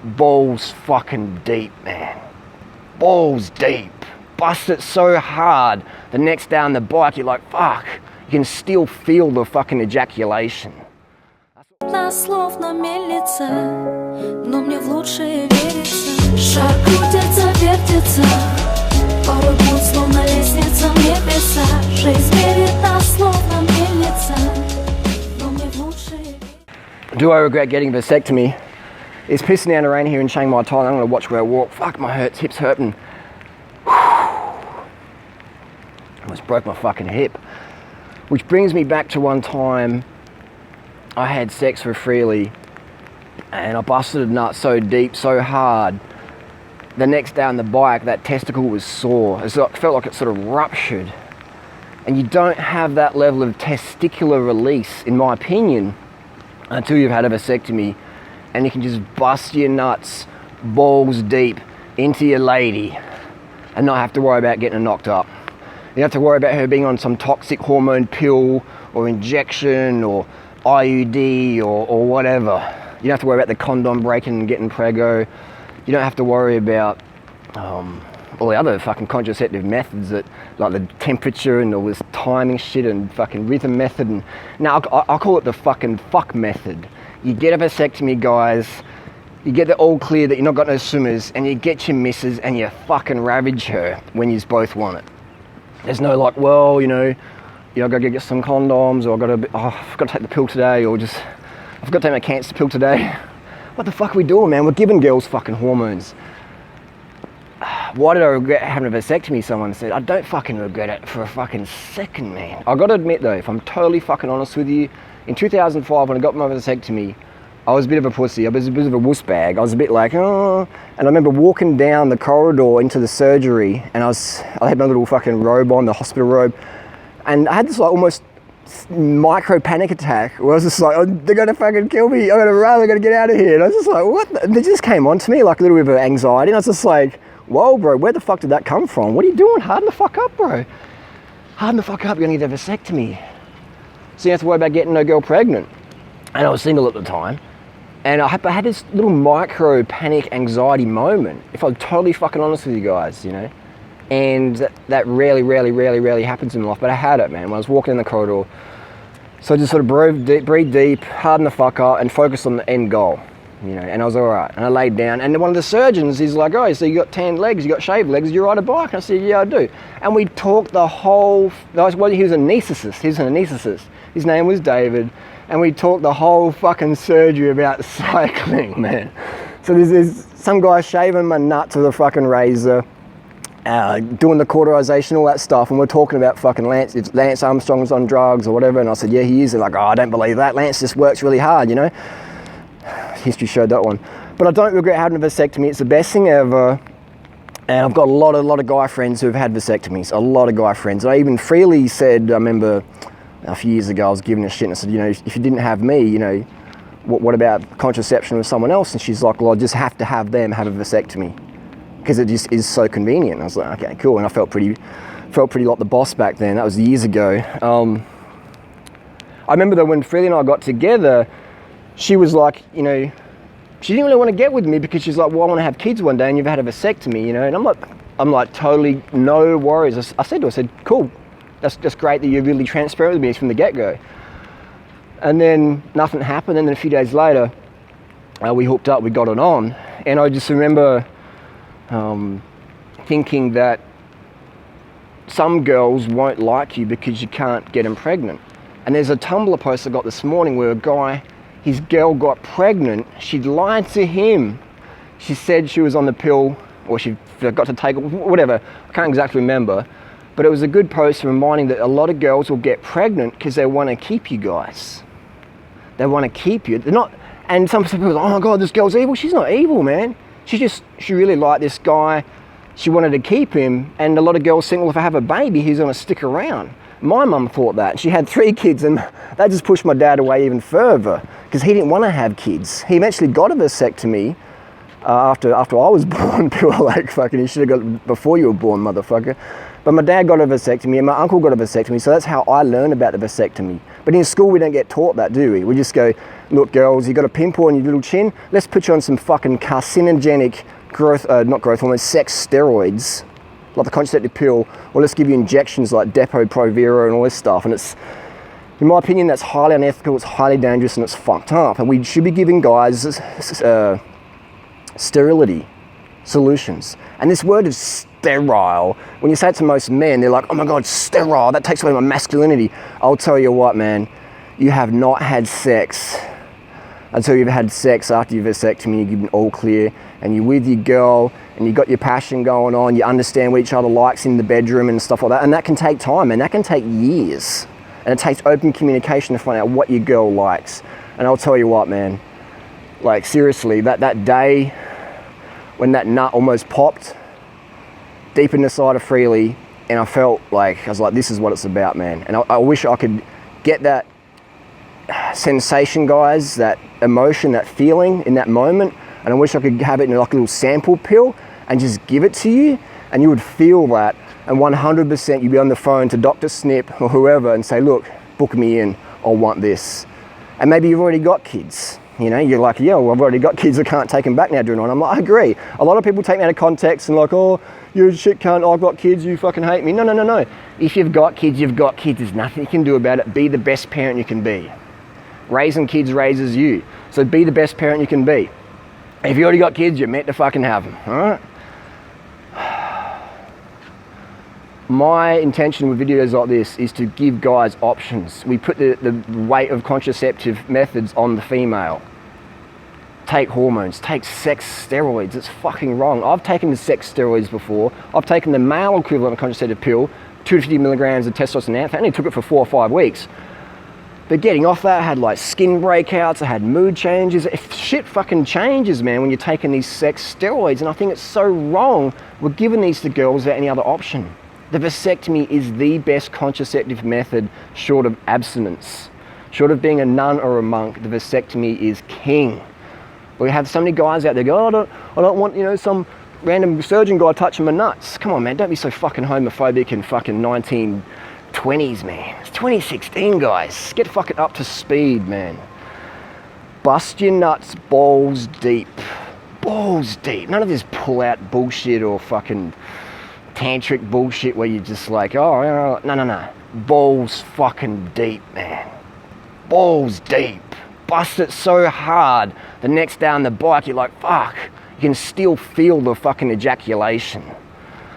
balls fucking deep, man. Balls deep. Bust it so hard, the next day on the bike, you're like, fuck. You can still feel the fucking ejaculation. На слов на мельнице, но мне в лучшее верится. Шар крутится, вертится, порой путь словно лестница в небеса. Жизнь верит на слов на мельнице, но мне в лучшее верится. Do I regret getting a vasectomy? It's pissing down the rain here in Chiang Mai, Thailand. I'm gonna watch where I walk. Fuck, my hip's hurting. Almost broke my fucking hip. Which brings me back to one time I had sex for freely and I busted a nut so deep, so hard. The next day on the bike, that testicle was sore. It felt like it sort of ruptured. And you don't have that level of testicular release, in my opinion, until you've had a vasectomy and you can just bust your nuts balls deep into your lady and not have to worry about getting her knocked up. You don't have to worry about her being on some toxic hormone pill or injection or IUD or whatever. You don't have to worry about the condom breaking and getting preggo. You don't have to worry about all the other fucking contraceptive methods that, like the temperature and all this timing shit and fucking rhythm method. And now I'll call it the fucking fuck method. You get a vasectomy, guys. You get the all clear that you're not got no swimmers, and you get your missus and you fucking ravage her when you both want it. There's no like, well, I gotta go get some condoms, or I've got to take the pill today, or just, I've got to take my cancer pill today. What the fuck are we doing, man? We're giving girls fucking hormones. Why did I regret having a vasectomy? Someone said. I don't fucking regret it for a fucking second, man. I gotta admit though, if I'm totally fucking honest with you, in 2005 when I got my vasectomy, I was a bit of a pussy. I was a bit of a wuss bag. I was a bit like, oh. And I remember walking down the corridor into the surgery, and I had my little fucking robe on, the hospital robe, and I had this like almost micro panic attack where I was just like, oh, they're gonna fucking kill me. I'm gonna run. I'm gonna get out of here. And I was just like, what? And it just came on to me like a little bit of anxiety. And I was just like, whoa, bro, where the fuck did that come from? What are you doing? Harden the fuck up, bro. Harden the fuck up. You're gonna get a vasectomy. So you have to worry about getting no girl pregnant. And I was single at the time. And I had this little micro panic anxiety moment, if I'm totally fucking honest with you guys, And that rarely happens in life, but I had it, man, when I was walking in the corridor. So I just sort of breathe deep, harden the fuck up, and focus on the end goal, and I was all right. And I laid down, and one of the surgeons is like, oh, so you got tanned legs, you got shaved legs, you ride a bike? And I said, yeah, I do. And we talked the whole, he was an anaesthetist. His name was David. And we talked the whole fucking surgery about cycling, man. So there's some guy shaving my nuts with a fucking razor, doing the cauterization, all that stuff, and we're talking about fucking Lance Armstrong's on drugs or whatever, and I said, yeah, he is. They're like, oh, I don't believe that. Lance just works really hard, History showed that one. But I don't regret having a vasectomy. It's the best thing ever. And I've got a lot of guy friends who have had vasectomies, a lot of guy friends. I even freely said, I remember a few years ago, I was giving a shit and I said, if you didn't have me, what about contraception with someone else? And she's like, well, I just have to have them have a vasectomy because it just is so convenient. And I was like, okay, cool. And I felt pretty like the boss back then. That was years ago. I remember that when Freely and I got together, she was like, she didn't really want to get with me because she's like, well, I want to have kids one day and you've had a vasectomy, And I'm like, totally no worries. I said to her, cool. That's just great that you're really transparent with me from the get-go. And then nothing happened, and then a few days later, we hooked up, we got it on, and I just remember thinking that some girls won't like you because you can't get them pregnant. And there's a Tumblr post I got this morning where a guy, his girl got pregnant, she'd lied to him. She said she was on the pill, or she forgot to take it, whatever, I can't exactly remember. But it was a good post reminding that a lot of girls will get pregnant because they want to keep you guys. They want to keep you. They're not, and some people are like, oh my God, this girl's evil. She's not evil, man. She really liked this guy. She wanted to keep him. And a lot of girls think, well, if I have a baby, he's going to stick around. My mum thought that. She had 3 kids, and that just pushed my dad away even further because he didn't want to have kids. He eventually got a vasectomy after I was born. People were like, fucking, you should have got it before you were born, motherfucker. But my dad got a vasectomy and my uncle got a vasectomy, so that's how I learned about the vasectomy. But in school we don't get taught that, do we? We just go, look girls, you got a pimple on your little chin, let's put you on some fucking carcinogenic not growth hormone, sex steroids, like the contraceptive pill, or let's give you injections like Depo-Provera and all this stuff. And it's, in my opinion, that's highly unethical, it's highly dangerous, and it's fucked up. And we should be giving guys sterility solutions. And this word is sterile. When you say it to most men, they're like, oh my God, sterile, that takes away my masculinity. I'll tell you what, man, you have not had sex until you've had sex after your vasectomy, you give an all clear, and you're with your girl, and you got your passion going on, you understand what each other likes in the bedroom and stuff like that. And that can take time, and that can take years. And it takes open communication to find out what your girl likes. And I'll tell you what, man, like seriously, that day when that nut almost popped deep in the side of Freely, and I felt like, I was like, this is what it's about, man. And I wish I could get that sensation, guys, that emotion, that feeling in that moment, and I wish I could have it in like a little sample pill and just give it to you, and you would feel that, and 100% you'd be on the phone to Dr. Snip or whoever and say, look, book me in, I want this. And maybe you've already got kids, you know, you're like, yeah, well, I've already got kids, I can't take them back now during on. I'm like, I agree. A lot of people take me out of context and like, oh, you're a shit cunt, I've got kids, you fucking hate me. No. If you've got kids, you've got kids. There's nothing you can do about it. Be the best parent you can be. Raising kids raises you. So be the best parent you can be. If you already got kids, you're meant to fucking have them, all right? My intention with videos like this is to give guys options. We put the weight of contraceptive methods on the female. Take hormones, take sex steroids, it's fucking wrong. I've taken the sex steroids before. I've taken the male equivalent of contraceptive pill, 250 milligrams of testosterone. I only took it for 4 or 5 weeks. But getting off that, I had like skin breakouts, I had mood changes. Shit fucking changes, man, when you're taking these sex steroids. And I think it's so wrong we're giving these to girls without any other option. The vasectomy is the best contraceptive method short of abstinence. Short of being a nun or a monk, the vasectomy is king. We have so many guys out there go, oh, I don't want, you know, some random surgeon guy touching my nuts. Come on, man, don't be so fucking homophobic in fucking 1920s, man. It's 2016, guys. Get fucking up to speed, man. Bust your nuts balls deep. Balls deep. None of this pull-out bullshit or fucking tantric bullshit where you're just like, oh, no. Balls fucking deep, man. Balls deep. Bust it so hard, the next day on the bike, you're like, fuck. You can still feel the fucking ejaculation.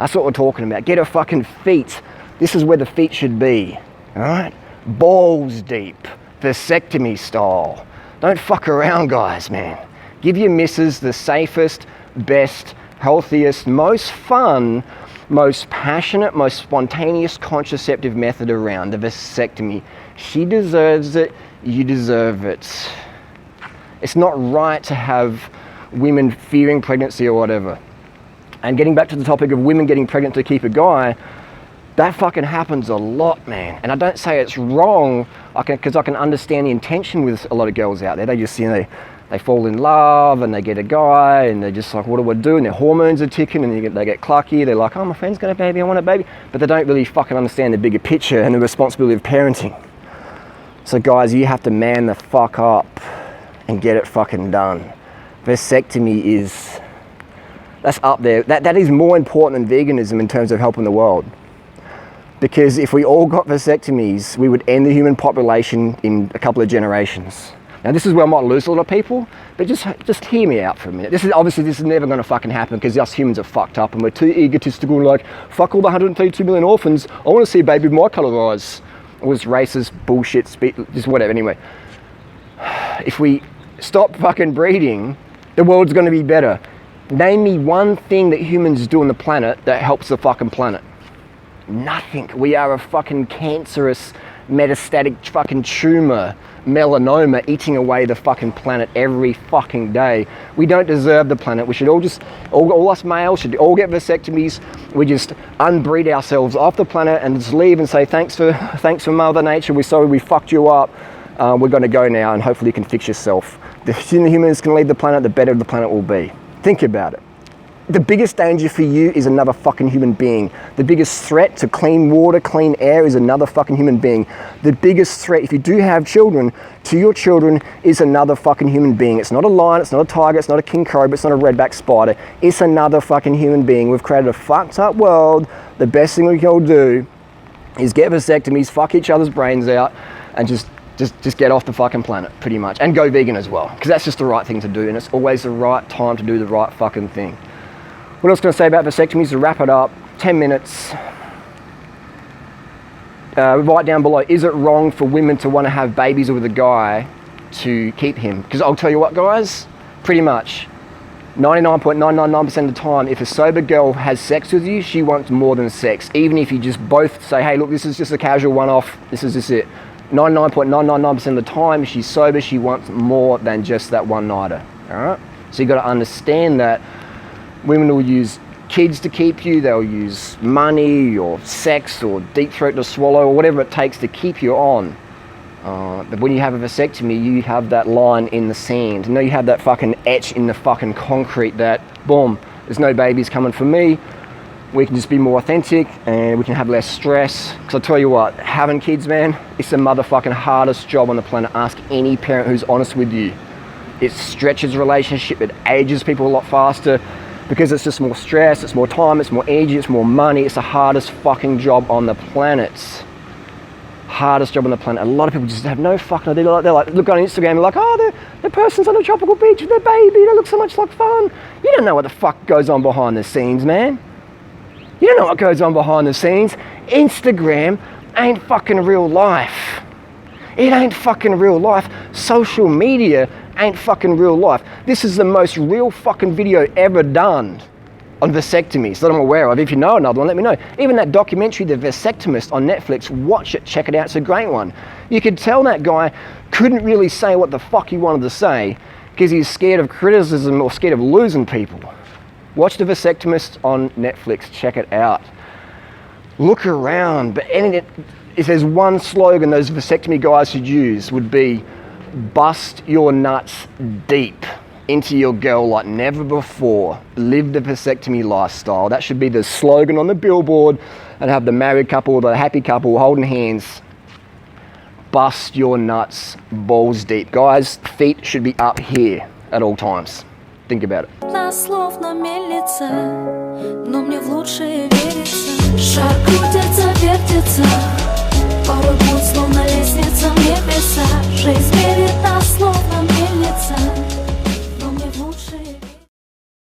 That's what we're talking about. Get her fucking feet. This is where the feet should be, all right? Balls deep, vasectomy style. Don't fuck around, guys, man. Give your missus the safest, best, healthiest, most fun, most passionate, most spontaneous contraceptive method around, the vasectomy. She deserves it, you deserve it. It's not right to have women fearing pregnancy or whatever. And getting back to the topic of women getting pregnant to keep a guy, that fucking happens a lot, man. And I don't say it's wrong, because I can understand the intention with a lot of girls out there. They just, you know, they fall in love and they get a guy and they're just like, what do I do? And their hormones are ticking and they get clucky. They're like, oh, my friend's got a baby, I want a baby. But they don't really fucking understand the bigger picture and the responsibility of parenting. So guys, you have to man the fuck up and get it fucking done. Vasectomy is, that's up there. That is more important than veganism in terms of helping the world. Because if we all got vasectomies, we would end the human population in a couple of generations. Now this is where I might lose a lot of people, but just hear me out for a minute. This is never gonna fucking happen because us humans are fucked up and we're too egotistical and like, fuck all the 132 million orphans, I wanna see a baby with my colour of eyes. It was racist, bullshit, just whatever, anyway. If we stop fucking breeding, the world's gonna be better. Name me one thing that humans do on the planet that helps the fucking planet. Nothing. We are a fucking cancerous, metastatic fucking tumor, melanoma eating away the fucking planet every fucking day. We don't deserve the planet. We should all us males should all get vasectomies. We just unbreed ourselves off the planet and just leave and say, thanks for Mother Nature. We're sorry we fucked you up. We're gonna go now and hopefully you can fix yourself. The sooner humans can leave the planet, the better the planet will be. Think about it. The biggest danger for you is another fucking human being. The biggest threat to clean water, clean air is another fucking human being. The biggest threat, if you do have children, to your children is another fucking human being. It's not a lion, it's not a tiger, it's not a king cobra, it's not a redback spider. It's another fucking human being. We've created a fucked up world. The best thing we can all do is get vasectomies, fuck each other's brains out, and just get off the fucking planet, pretty much. And go vegan as well, because that's just the right thing to do, and it's always the right time to do the right fucking thing. What else can I say about vasectomies to wrap it up? 10 minutes. Write down below, is it wrong for women to want to have babies with a guy to keep him? Because I'll tell you what, guys, pretty much 99.999% of the time, if a sober girl has sex with you, she wants more than sex. Even if you just both say, hey, look, this is just a casual one-off, this is just it. 99.999% of the time, she's sober, she wants more than just that one-nighter, all right? So you've got to understand that women will use kids to keep you, they'll use money or sex or deep throat to swallow or whatever it takes to keep you on. But when you have a vasectomy, you have that line in the sand. You know, you have that fucking etch in the fucking concrete that, boom, there's no babies coming for me. We can just be more authentic and we can have less stress. Because I'll tell you what, having kids, man, it's the motherfucking hardest job on the planet. Ask any parent who's honest with you. It stretches relationship, it ages people a lot faster because it's just more stress, it's more time, it's more energy, it's more money. It's the hardest fucking job on the planet. Hardest job on the planet. A lot of people just have no fucking idea. They're like, look on Instagram, they're like, oh, the person's on a tropical beach with their baby, they look so much like fun. You don't know what the fuck goes on behind the scenes, man. You don't know what goes on behind the scenes. Instagram ain't fucking real life. It ain't fucking real life. Social media ain't fucking real life. This is the most real fucking video ever done on vasectomies that I'm aware of. If you know another one, let me know. Even that documentary, The Vasectomist on Netflix, watch it, check it out, it's a great one. You could tell that guy couldn't really say what the fuck he wanted to say because he's scared of criticism or scared of losing people. Watch The Vasectomist on Netflix, check it out. Look around, but if there's one slogan those vasectomy guys should use would be, bust your nuts deep into your girl like never before. Live the vasectomy lifestyle. That should be the slogan on the billboard, and have the married couple or the happy couple holding hands. Bust your nuts balls deep. Guys, feet should be up here at all times. Think about it. На слов на мельнице, но мне в лучшее верится. Шар крутится, вертится, порой путь словно лестница в небеса. Жизнь верит на словно